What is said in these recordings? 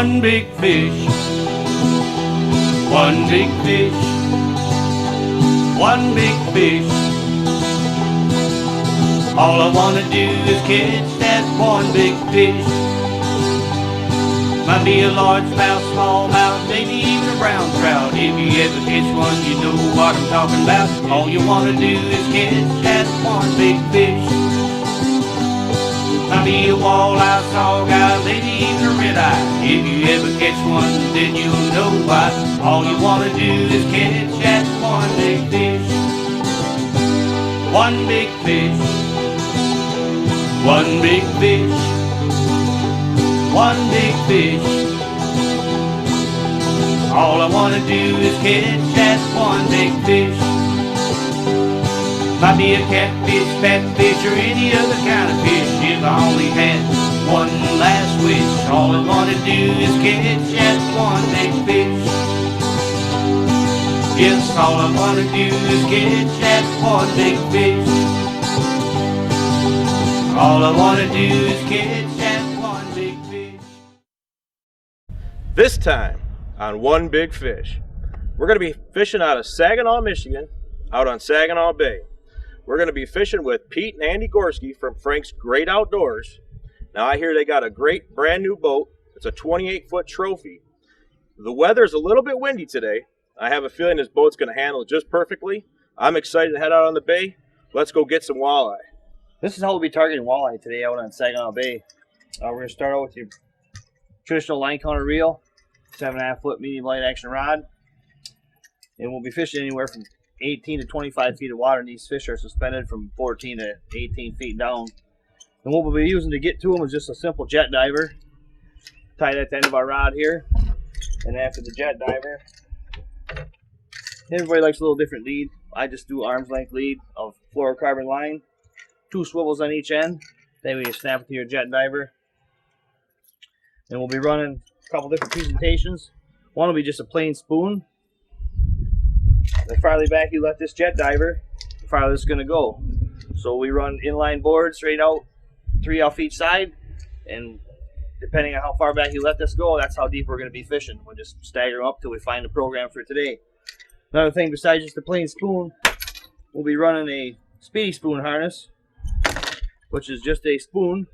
One big fish, one big fish, one big fish. All I wanna do is catch that one big fish. Might be a largemouth, smallmouth, maybe even a brown trout. If you ever catch one, you know what I'm talking about. All you wanna do is catch that one big fish. Might be a walleye, saugeye, maybe even a red eye. If you ever catch one, then you'll know why. All you wanna do is catch that one big fish. One big fish, one big fish, one big fish. All I wanna do is catch that one big fish. Might be a catfish, fatfish, or any other kind of fish. If I only had one last wish, all I wanna do is catch that one big fish. Yes, all I wanna do is catch that one big fish. All I wanna do is catch that one big fish. This time on One Big Fish, we're going to be fishing out of Saginaw, Michigan, out on Saginaw Bay. We're going to be fishing with Pete and Andy Gorski from Frank's Great Outdoors. Now I hear they got a great brand new boat. It's a 28-foot trophy. The weather's a little bit windy today. I have a feeling this boat's going to handle it just perfectly. I'm excited to head out on the bay. Let's go get some walleye. This is how we'll be targeting walleye today out on Saginaw Bay. We're going to start out with your traditional line counter reel, 7.5-foot medium light action rod. And we'll be fishing anywhere from 18 to 25 feet of water, and these fish are suspended from 14 to 18 feet down. And what we'll be using to get to them is just a simple jet diver, tied at the end of our rod here. And after the jet diver, everybody likes a little different lead. I just do arm's length lead of fluorocarbon line, 2 swivels on each end. Then we snap it to your jet diver. And we'll be running a couple different presentations. One will be just a plain spoon. The farther back you let this jet diver, the farther it's going to go. So we run inline board straight out, 3 off each side, and depending on how far back you let this go, that's how deep we're going to be fishing. We'll just stagger them up till we find the program for today. Another thing besides just the plain spoon, we'll be running a Speedy spoon harness, which is just a spoon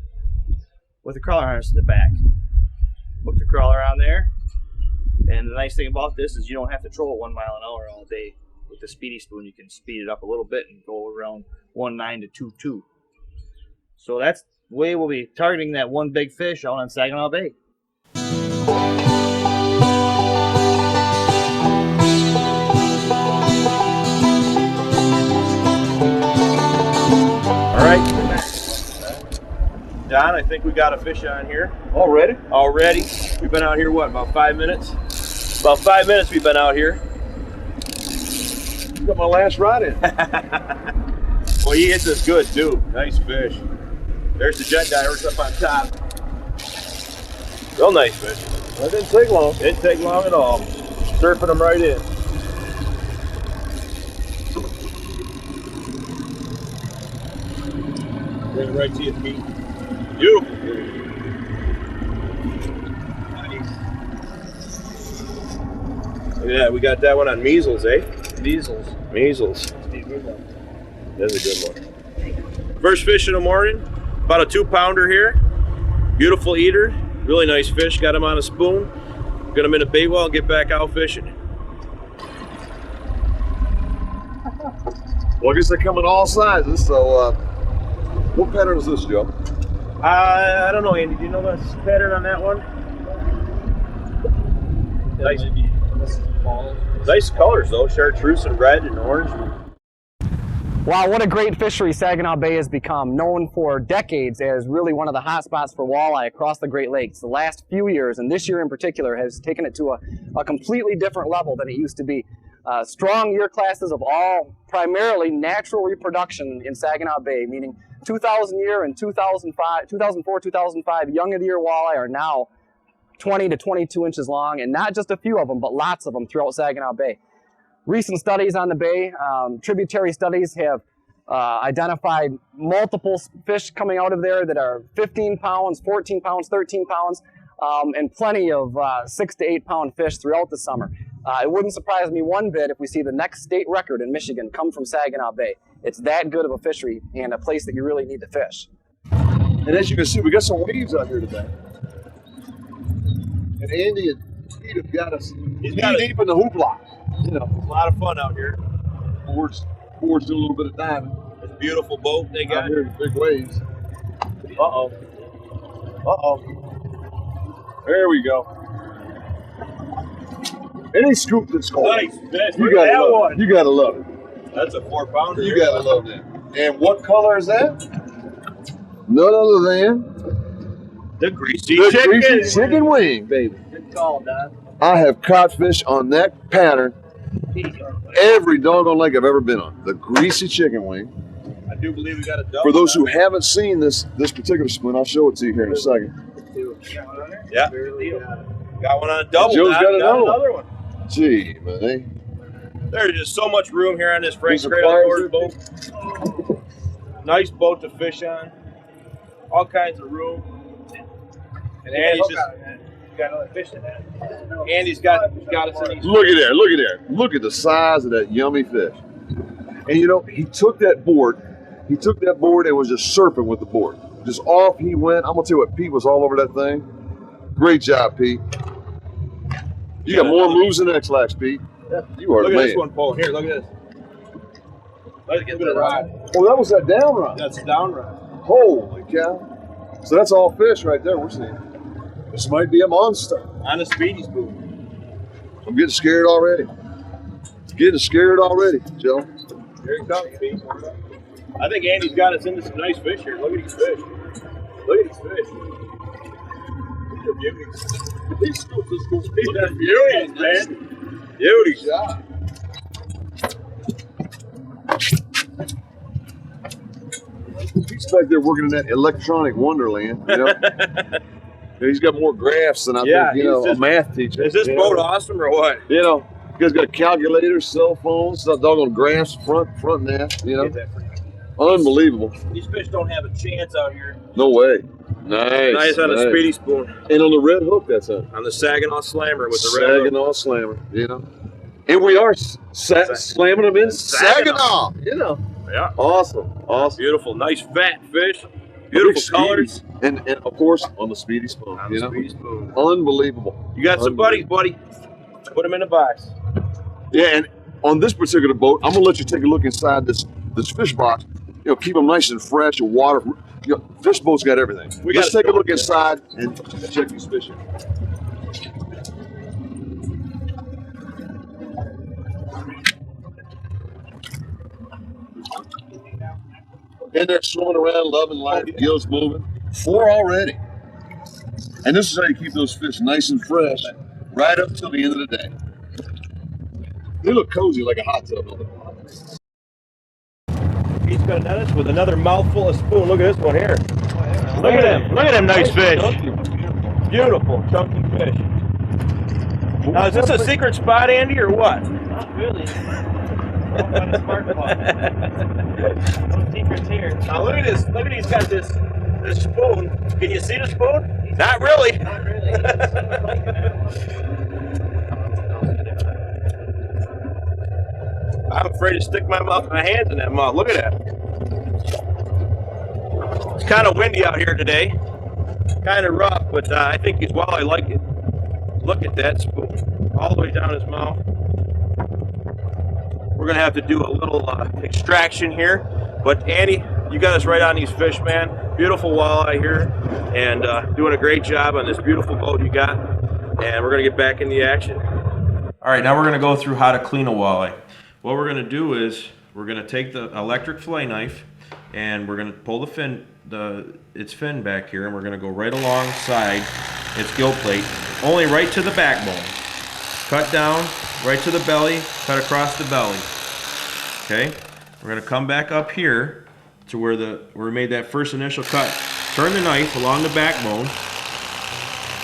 with a crawler harness in the back. Hook the crawler on there. And the nice thing about this is you don't have to troll at 1 mile an hour all day. With the Speedy spoon, you can speed it up a little bit and go around 1.9 to 2.2. So that's the way we'll be targeting that one big fish out on Saginaw Bay. All right, Don, I think we got a fish on here. Already? Already. We've been out here, what, about 5 minutes? About 5 minutes we've been out here. Got my last rod in. Well, he hits us good, too. Nice fish. There's the jet divers up on top. Real nice fish. That didn't take long. Didn't take long at all. Surfing them right in. Bring it right to you, Pete. Beautiful. Nice. Look at that. We got that one on measles, eh? Measles. Measles. Must be a good one. That's a good one. First fish in the morning. About a 2-pounder here. Beautiful eater. Really nice fish. Got him on a spoon. Got him in a bait well and get back out fishing. Well, I guess they come in all sizes, so what pattern is this, Joe? I don't know, Andy. Do you know the pattern on that one? Nice. Nice colors though. Chartreuse and red and orange. Wow, what a great fishery Saginaw Bay has become, known for decades as really one of the hot spots for walleye across the Great Lakes. The last few years, and this year in particular, has taken it to a completely different level than it used to be. Strong year classes of all primarily natural reproduction in Saginaw Bay, meaning 2000 year and 2004, 2005 young of the year walleye are now 20 to 22 inches long, and not just a few of them, but lots of them throughout Saginaw Bay. Recent studies on the bay, tributary studies have identified multiple fish coming out of there that are 15 pounds, 14 pounds, 13 pounds. and plenty of 6 to 8 pound fish throughout the summer. It wouldn't surprise me one bit if we see the next state record in Michigan come from Saginaw Bay. It's that good of a fishery and a place that you really need to fish. And as you can see, we got some waves out here today. And Andy and Pete have got us knee deep in the hoopla. You know, A lot of fun out here. boards doing a little bit of diving. It's a beautiful boat they Out got. here in the big waves. Uh-oh. Uh-oh. There we go. Any scoop that's cold. Nice fish. You Look at gotta that love one. it. You gotta love it. That's a 4-pounder. You gotta love that. And what color is that? None other than The greasy the chicken. greasy chicken wing, baby. Good call, Don. I have caught fish on that pattern every doggone lake I've ever been on. The greasy chicken wing. I do believe we got a double. For those who haven't seen this particular spoon, I'll show it to you here in a second. Yeah. Got one on a double. Joe's Doc. got another one. Gee, man. There's just so much room here on this Frank's These Great are Outdoors boat. Nice boat to fish on. All kinds of room. And Andy's just got another fish in that. Andy's got us in these. Look at there, look at there. Look at the size of that yummy fish. And you know, he took that board and was just surfing with the board. Just off he went. I'm gonna tell you what, Pete was all over that thing. Great job, Pete. You got more moves than X-Lax, Pete. You are Look the at man. this one, Paul. Here, look at this. Let's get the rod. Oh, that was that down run. That's a down rod. Holy cow. So that's all fish right there we're seeing. This might be a monster. On a Speedy spoon. I'm getting scared already. Getting scared already, Joe. Here he comes, Pete. I think Andy's got us into some nice fish here. Look at these fish. Look at these fish. These are beauties. These are beauties, man. Beauties. Yeah. He's back there working in that electronic wonderland, you know. He's got more graphs than I think, you know, a math teacher. Is this boat awesome or what? You know, you guys got calculators, cell phones, doggone graphs, front and aft, you know. Unbelievable. These fish don't have a chance out here. No way. Nice. Nice on a Speedy spoon. And on the red hook, that's on. On the Saginaw Slammer with the red hook. Saginaw Slammer, you know. And we are slamming them in Saginaw, you know. Yeah. Awesome. Beautiful. Nice fat fish. Beautiful colors. And of course, on the Speedy spoon, On you the know. Speedy spoon. Unbelievable. You got some buddies, buddy. Put them in the box. Yeah, and on this particular boat, I'm gonna let you take a look inside this fish box. You know, keep them nice and fresh and water. You know, fish boat's got everything. Let's take a look inside and check these fish out. And they're swimming around, loving life, gills moving. 4 already. And this is how you keep those fish nice and fresh right up till the end of the day. They look cozy like a hot tub. Don't they? He's gonna net us with another mouthful of spoon. Look at this one here. Look at him. Look at them nice fish. Beautiful, chunky fish. Now, is this a secret spot, Andy, or what? Not really. No secrets here. Now look at this. Look at he's got this spoon. Can you see the spoon? Not really. Not really. I'm afraid to stick my hands in that mouth. Look at that. It's kind of windy out here today. Kind of rough, but I think he's walleye like it. Look at that spoon. All the way down his mouth. We're going to have to do a little extraction here. But Andy, you got us right on these fish, man. Beautiful walleye here. And doing a great job on this beautiful boat you got. And we're going to get back in the action. All right, now we're going to go through how to clean a walleye. What we're going to do is we're going to take the electric fillet knife and we're going to pull the fin, its fin back here, and we're going to go right alongside its gill plate, only right to the backbone. Cut down, right to the belly, cut across the belly. Okay, we're going to come back up here to where we made that first initial cut. Turn the knife along the backbone,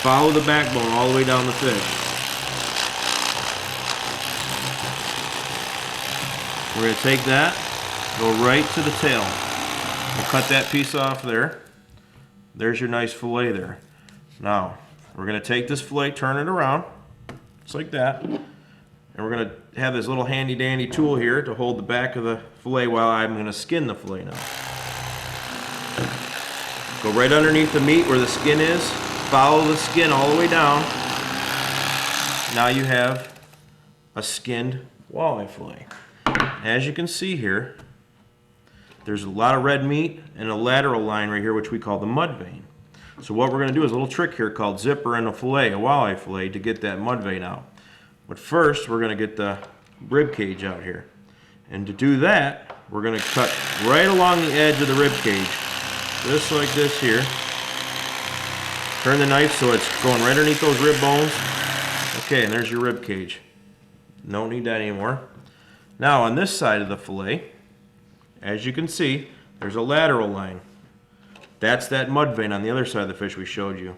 follow the backbone all the way down the fish. We're going to take that, go right to the tail. We'll cut that piece off there. There's your nice fillet there. Now, we're going to take this fillet, turn it around, just like that. And we're going to have this little handy dandy tool here to hold the back of the fillet while I'm going to skin the fillet now. Go right underneath the meat where the skin is, follow the skin all the way down. Now you have a skinned walleye fillet. As you can see here, there's a lot of red meat and a lateral line right here, which we call the mud vein. So what we're going to do is a little trick here called zipper in a fillet, a walleye fillet, to get that mud vein out. But first, we're going to get the rib cage out here. And to do that, we're going to cut right along the edge of the rib cage, just like this here. Turn the knife so it's going right underneath those rib bones. Okay, and there's your rib cage. Don't need that anymore. Now on this side of the fillet, as you can see, there's a lateral line. That's that mud vein on the other side of the fish we showed you.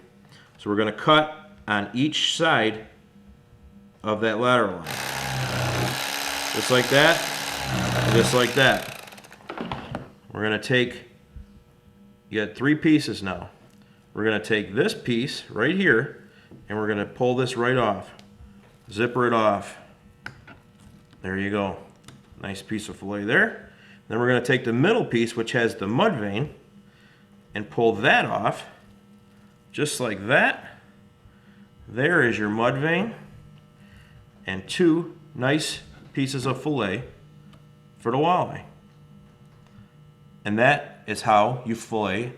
So we're going to cut on each side of that lateral line. Just like that, just like that. We're going to take, you got 3 pieces now. We're going to take this piece right here and we're going to pull this right off. Zipper it off. There you go. Nice piece of fillet there. Then we're going to take the middle piece, which has the mud vein, and pull that off just like that. There is your mud vein and 2 nice pieces of fillet for the walleye. And that is how you fillet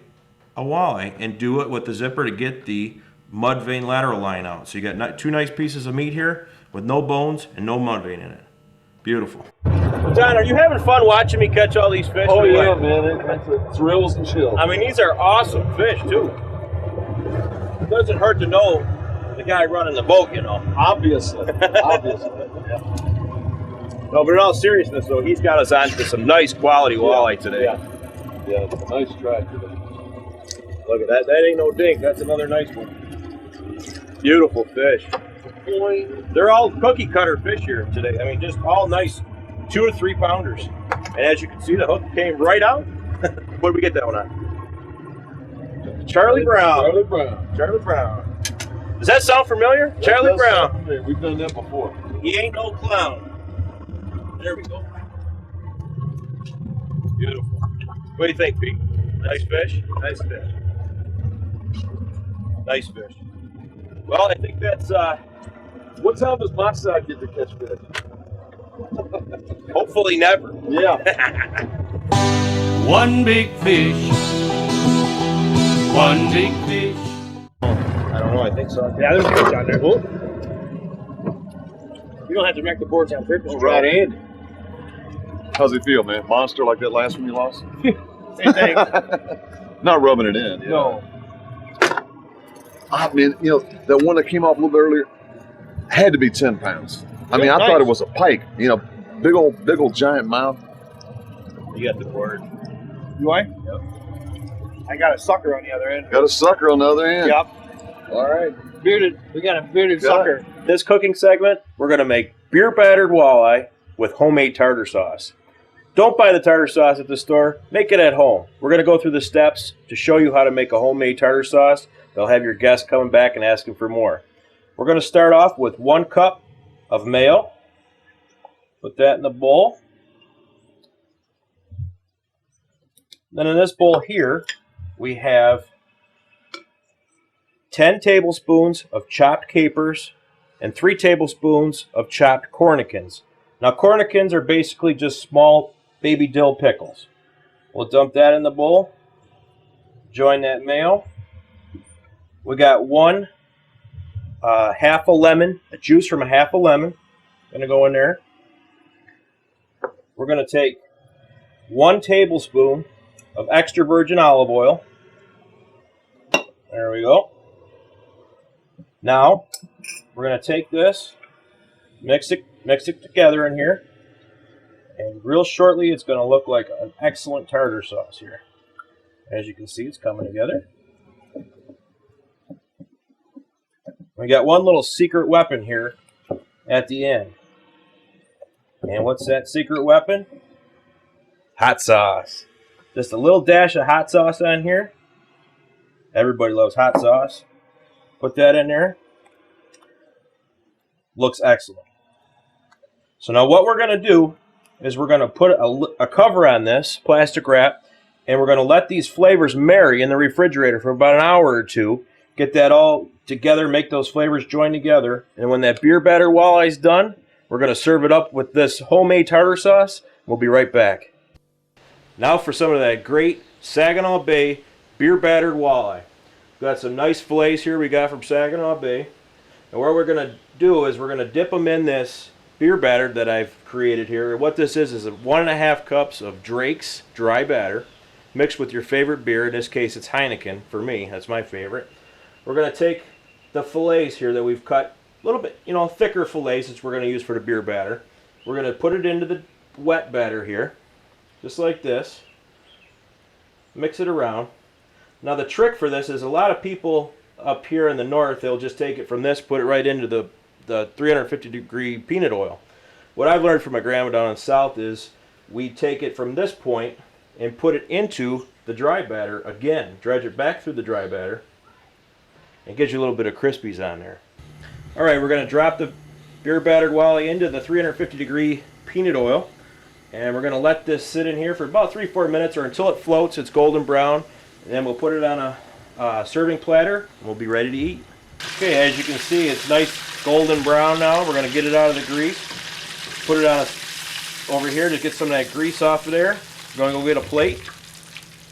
a walleye, and do it with the zipper to get the mud vein lateral line out. So you got 2 nice pieces of meat here with no bones and no mud vein in it. Beautiful. John, are you having fun watching me catch all these fish? Oh yeah, man, it's thrills and chills. I mean, these are awesome fish too. It doesn't hurt to know the guy running the boat, you know. Obviously, obviously. Yeah. No, but in all seriousness though, he's got us on to some nice quality walleye today. Yeah, it's a nice try today. Look at that. That ain't no dink. That's another nice one. Beautiful fish. They're all cookie cutter fish here today. I mean, just all nice 2 to 3 pounders. And as you can see, the hook came right out. What did we get that one on? Charlie Brown. Charlie Brown. Charlie Brown. Does that sound familiar? That Charlie does Brown. sound familiar. We've done that before. He ain't no clown. There we go. Beautiful. What do you think, Pete? Nice fish? Nice fish. Nice fish. Well, I think that's, What time does my side get to catch fish? hopefully never. Yeah. One big fish. One big fish. I don't know, I think so. Yeah, there's a fish on there. Whoop. You don't have to wreck the boards on purpose. Right in. How's it feel, man? Monster like that last one you lost? Same thing. Not rubbing it in. No. I mean, you know, that one that came off a little bit earlier had to be 10 pounds. I mean, I thought it was a pike. You know, big old giant mouth. You got the board. Do I? Yep. I got a sucker on the other end. Got a sucker on the other end. Yep. All right. Bearded. We got a bearded Got sucker. This cooking segment, we're going to make beer battered walleye with homemade tartar sauce. Don't buy the tartar sauce at the store. Make it at home. We're going to go through the steps to show you how to make a homemade tartar sauce. They'll have your guests coming back and asking for more. We're going to start off with 1 cup of mayo. Put that in the bowl. Then in this bowl here, we have 10 tablespoons of chopped capers and 3 tablespoons of chopped cornichons. Now, cornichons are basically just small baby dill pickles. We'll dump that in the bowl. Join that mayo. We got 1 half a lemon, a juice from a half a lemon. Going to go in there. We're going to take 1 tablespoon of extra virgin olive oil. There we go. Now, we're going to take this, mix it together in here, and real shortly it's going to look like an excellent tartar sauce here. As you can see, it's coming together. We got one little secret weapon here at the end. And what's that secret weapon? Hot sauce. Just a little dash of hot sauce on here. Everybody loves hot sauce. Put that in there. Looks excellent. So now what we're going to do is we're going to put a cover on this plastic wrap, and we're going to let these flavors marry in the refrigerator for about an hour or two. Get that all together, make those flavors join together. And when that beer batter walleye is done, we're going to serve it up with this homemade tartar sauce. We'll be right back. Now for some of that great Saginaw Bay beer battered walleye. Got some nice fillets here we got from Saginaw Bay. And what we're going to do is we're going to dip them in this beer batter that I've created here. What this is 1.5 cups of Drake's dry batter mixed with your favorite beer. In this case, it's Heineken for me. That's my favorite. We're going to take the fillets here that we've cut a little bit, thicker fillets, which we're going to use for the beer batter. We're going to put it into the wet batter here, just like this. Mix it around. Now the trick for this is a lot of people up here in the north, they'll just take it from this, put it right into the 350-degree peanut oil. What I've learned from my grandma down in the south is we take it from this point and put it into the dry batter again. Dredge it back through the dry batter. It gives you a little bit of crispies on there. All right, we're going to drop the beer battered walleye into the 350-degree peanut oil. And we're going to let this sit in here for about 3-4 minutes or until it floats, it's golden brown. And then we'll put it on a serving platter and we'll be ready to eat. Okay, as you can see, it's nice golden brown now. We're going to get it out of the grease. Put it on over here to get some of that grease off of there. We're going to go get a plate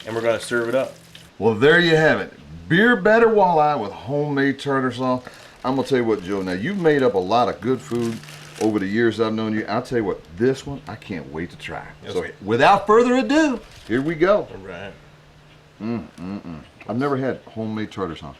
and we're going to serve it up. Well, there you have it. Beer batter walleye with homemade tartar sauce. I'm going to tell you what, Joe, now you've made up a lot of good food over the years I've known you. I'll tell you what, this one, I can't wait to try. Yes, So sir. without further ado, here we go. All right. I've never had homemade tartar sauce.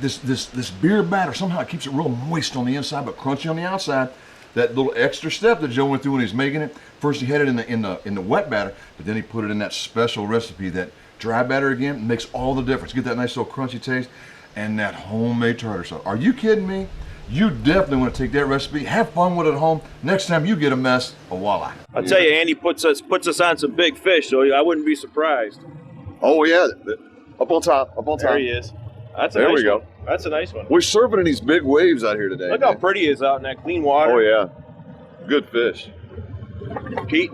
This beer batter, somehow it keeps it real moist on the inside but crunchy on the outside. That little extra step that Joe went through when he's making it. First he had it in the wet batter, but then he put it in that special recipe, that dry batter again. Makes all the difference. Get that nice little crunchy taste and that homemade tartar sauce. Are you kidding me? You definitely want to take that recipe, have fun with it at home. Next time you get a mess of walleye. I'll tell you, Andy puts us on some big fish, so I wouldn't be surprised. Oh yeah, up on top. There he is. That's a There nice we go. one. That's a nice one. We're surfing in these big waves out here today. Look how man. pretty he is out in that clean water. Oh yeah, good fish. Pete.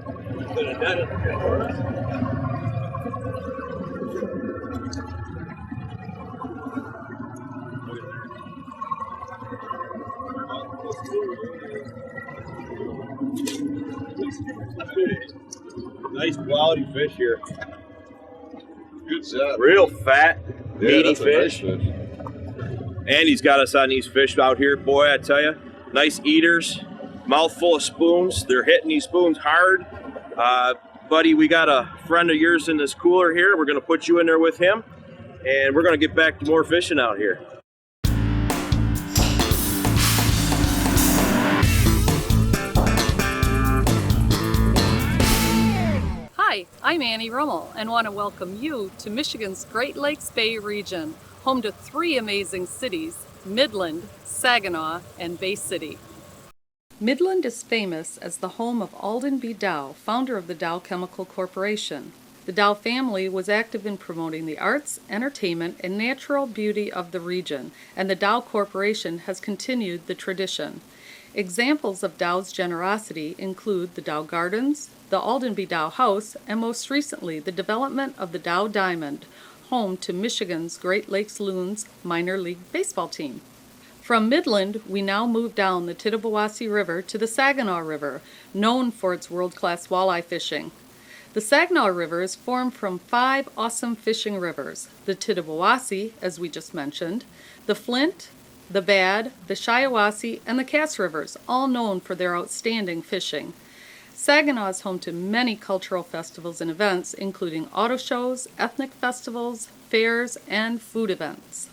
Nice quality fish here. Good job. Real fat, meaty that's a nice fish. Andy's got us on these fish out here, boy, I tell you. Nice eaters, mouthful of spoons. They're hitting these spoons hard. Buddy, we got a friend of yours in this cooler here. We're going to put you in there with him, and we're going to get back to more fishing out here. Hi, I'm Annie Rummel and want to welcome you to Michigan's Great Lakes Bay region, home to 3 amazing cities, Midland, Saginaw, and Bay City. Midland is famous as the home of Alden B. Dow, founder of the Dow Chemical Corporation. The Dow family was active in promoting the arts, entertainment, and natural beauty of the region, and the Dow Corporation has continued the tradition. Examples of Dow's generosity include the Dow Gardens, the Alden B. Dow House, and most recently the development of the Dow Diamond, home to Michigan's Great Lakes Loons minor league baseball team. From Midland, we now move down the Tittabawassee River to the Saginaw River, known for its world-class walleye fishing. The Saginaw River is formed from 5 awesome fishing rivers: the Tittabawassee, as we just mentioned, the Flint, the Bad, the Shiawassee, and the Cass Rivers, all known for their outstanding fishing. Saginaw is home to many cultural festivals and events, including auto shows, ethnic festivals, fairs, and food events.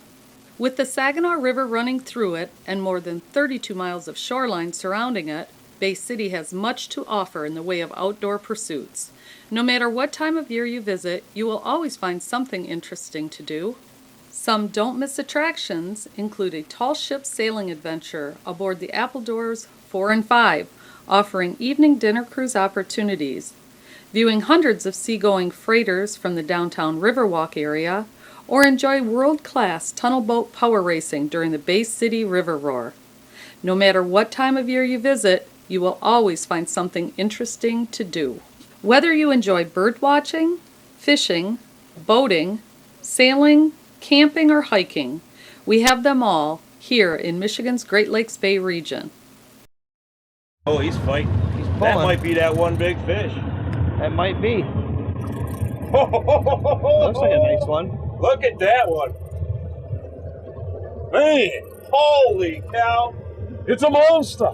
With the Saginaw River running through it and more than 32 miles of shoreline surrounding it, Bay City has much to offer in the way of outdoor pursuits. No matter what time of year you visit, you will always find something interesting to do. Some don't-miss attractions include a tall ship sailing adventure aboard the Appledores 4 and 5, offering evening dinner cruise opportunities, viewing hundreds of seagoing freighters from the downtown Riverwalk area, or enjoy world-class tunnel boat power racing during the Bay City River Roar. No matter what time of year you visit, you will always find something interesting to do. Whether you enjoy bird watching, fishing, boating, sailing, camping, or hiking, we have them all here in Michigan's Great Lakes Bay region. Oh, he's fighting. He's That pulling. might be that one big fish. That might be. Looks Looks like a nice one. Look at that one. Man, holy cow. It's a monster.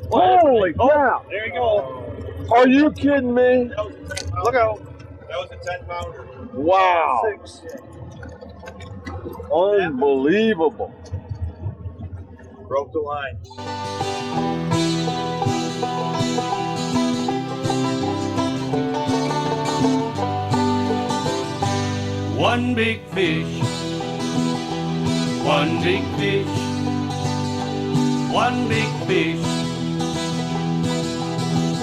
Holy cow. There you go. Are you kidding me? Look out. That was a 10-pounder. Wow. Unbelievable. Broke the line. One big fish, one big fish, one big fish.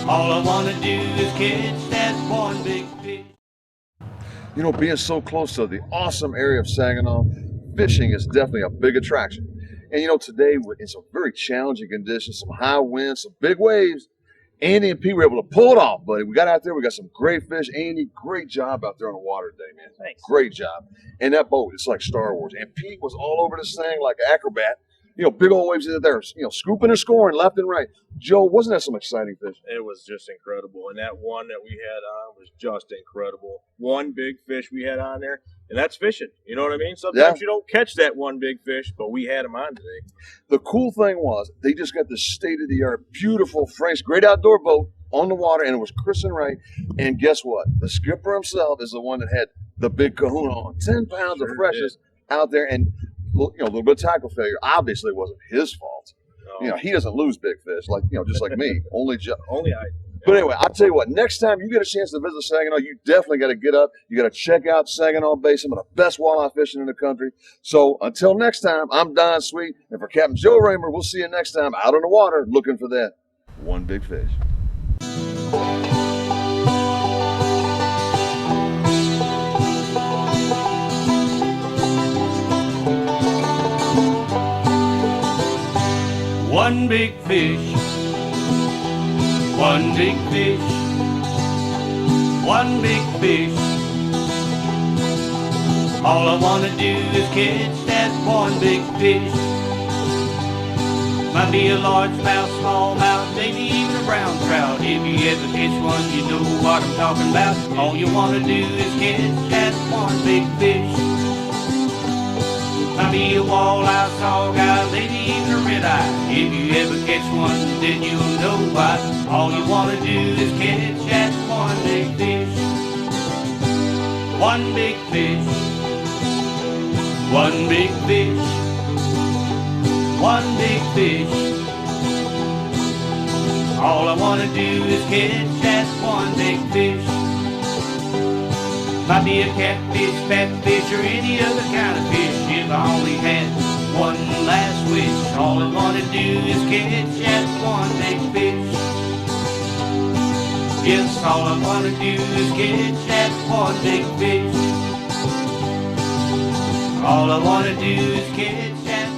All I want to do is catch that one big fish. You know, being so close to the awesome area of Saginaw, fishing is definitely a big attraction. And you know, today in some very challenging conditions, some high winds, some big waves, Andy and Pete were able to pull it off, buddy. We got out there, we got some great fish. Andy, great job out there on the water today, man. Thanks. Great job. And that boat, it's like Star Wars. And Pete was all over this thing like an acrobat. You know, big old waves in there, you know, scooping and scoring left and right. Joe, wasn't that some exciting fish? It was just incredible. And that one that we had on was just incredible. One big fish we had on there, and that's fishing. You know what I mean? Sometimes you don't catch that one big fish, but we had him on today. The cool thing was they just got this state-of-the-art, beautiful Frank's Great Outdoor boat on the water, and it was Chris and Ray. And guess what? The skipper himself is the one that had the big kahuna on. 10 pounds of freshness out there, and you know, a little bit of tackle failure. Obviously, it wasn't his fault. No. You know, he doesn't lose big fish, like, you know, just like me. Only I. But anyway, I'll tell you what, next time you get a chance to visit Saginaw, you definitely got to get up. You got to check out Saginaw Bay, some of the best walleye fishing in the country. So until next time, I'm Don Sweet. And for Captain Joe Raymer, we'll see you next time out on the water looking for that one big fish. One big fish, one big fish, one big fish. All I want to do is catch that one big fish. Might be a largemouth, smallmouth, maybe even a brown trout. If you ever catch one, you know what I'm talking about. All you want to do is catch that one big fish. Might be a walleye, sawguy, maybe even a red eye. If you ever catch one, then you'll know why. All you want to do is catch that one big fish. One big fish. One big fish. One big fish. All I want to do is catch that one big fish. Might be a catfish, fatfish, or any other kind of fish. If I only had one last wish, all I want to do is catch that one big fish. Yes, all I want to do is catch that one big fish. All I want to do is catch that